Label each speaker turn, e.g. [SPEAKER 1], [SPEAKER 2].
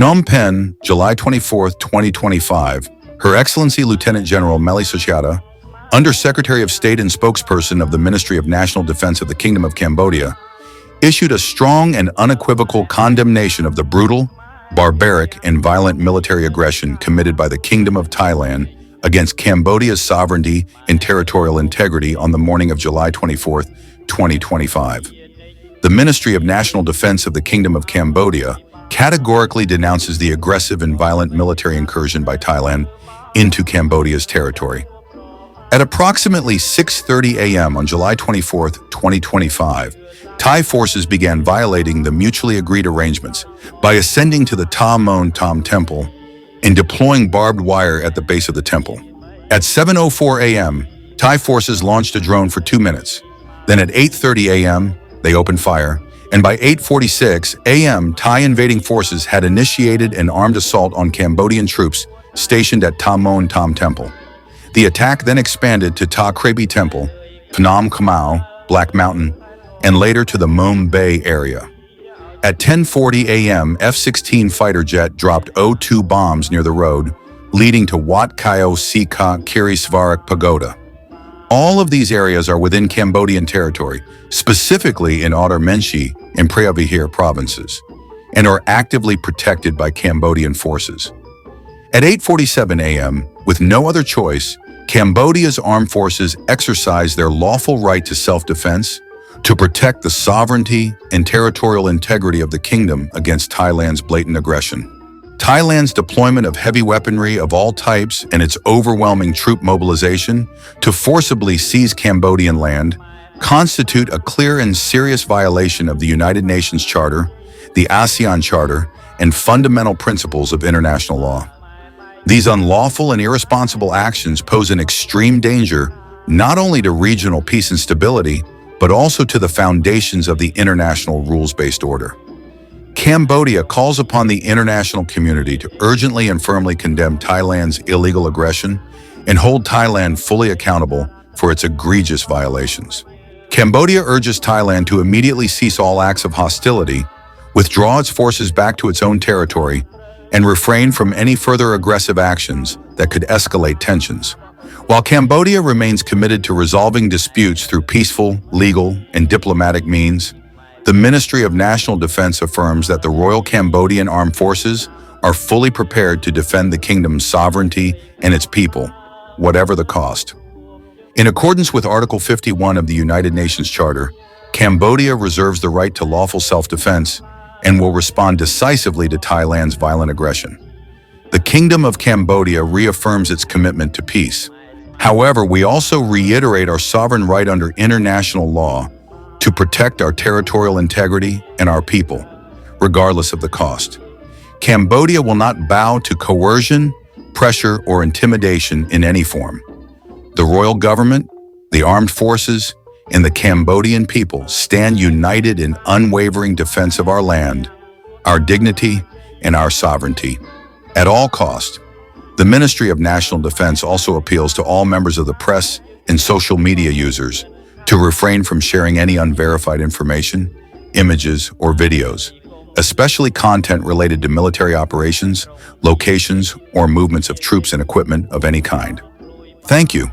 [SPEAKER 1] Phnom Penh, July 24, 2025. Her Excellency Lieutenant General Meli Suchata, Under-Secretary of State and Spokesperson of the Ministry of National Defense of the Kingdom of Cambodia, issued a strong and unequivocal condemnation of the brutal, barbaric, and violent military aggression committed by the Kingdom of Thailand against Cambodia's sovereignty and territorial integrity on the morning of July 24, 2025. The Ministry of National Defense of the Kingdom of Cambodia categorically denounces the aggressive and violent military incursion by Thailand into Cambodia's territory. At approximately 6:30 a.m. on July 24, 2025, Thai forces began violating the mutually agreed arrangements by ascending to the Ta Mon Tam Temple and deploying barbed wire at the base of the temple. At 7:04 a.m., Thai forces launched a drone for 2 minutes. Then at 8:30 a.m., they opened fire, and by 8:46 a.m., Thai invading forces had initiated an armed assault on Cambodian troops stationed at Ta Mon Tam Temple. The attack then expanded to Ta Krabi Temple, Phnom Kamau, Black Mountain, and later to the Mom Bay area. At 10:40 a.m., F-16 fighter jet dropped O-2 bombs near the road, leading to Wat Kayo Sika Kiri Svarak Pagoda. All of these areas are within Cambodian territory, specifically in Otter Menchi and Preah provinces, and are actively protected by Cambodian forces. At 8:47 a.m., with no other choice, Cambodia's armed forces exercised their lawful right to self-defense to protect the sovereignty and territorial integrity of the kingdom against Thailand's blatant aggression. Thailand's deployment of heavy weaponry of all types and its overwhelming troop mobilization to forcibly seize Cambodian land constitute a clear and serious violation of the United Nations Charter, the ASEAN Charter, and fundamental principles of international law. These unlawful and irresponsible actions pose an extreme danger not only to regional peace and stability, but also to the foundations of the international rules-based order. Cambodia calls upon the international community to urgently and firmly condemn Thailand's illegal aggression and hold Thailand fully accountable for its egregious violations. Cambodia urges Thailand to immediately cease all acts of hostility, withdraw its forces back to its own territory, and refrain from any further aggressive actions that could escalate tensions. While Cambodia remains committed to resolving disputes through peaceful, legal, and diplomatic means, the Ministry of National Defense affirms that the Royal Cambodian Armed Forces are fully prepared to defend the kingdom's sovereignty and its people, whatever the cost. In accordance with Article 51 of the United Nations Charter, Cambodia reserves the right to lawful self-defense and will respond decisively to Thailand's violent aggression. The Kingdom of Cambodia reaffirms its commitment to peace. However, we also reiterate our sovereign right under international law to protect our territorial integrity and our people, regardless of the cost. Cambodia will not bow to coercion, pressure, or intimidation in any form. The royal government, the armed forces, and the Cambodian people stand united in unwavering defense of our land, our dignity, and our sovereignty. At all cost, the Ministry of National Defense also appeals to all members of the press and social media users to refrain from sharing any unverified information, images, or videos, especially content related to military operations, locations, or movements of troops and equipment of any kind. Thank you.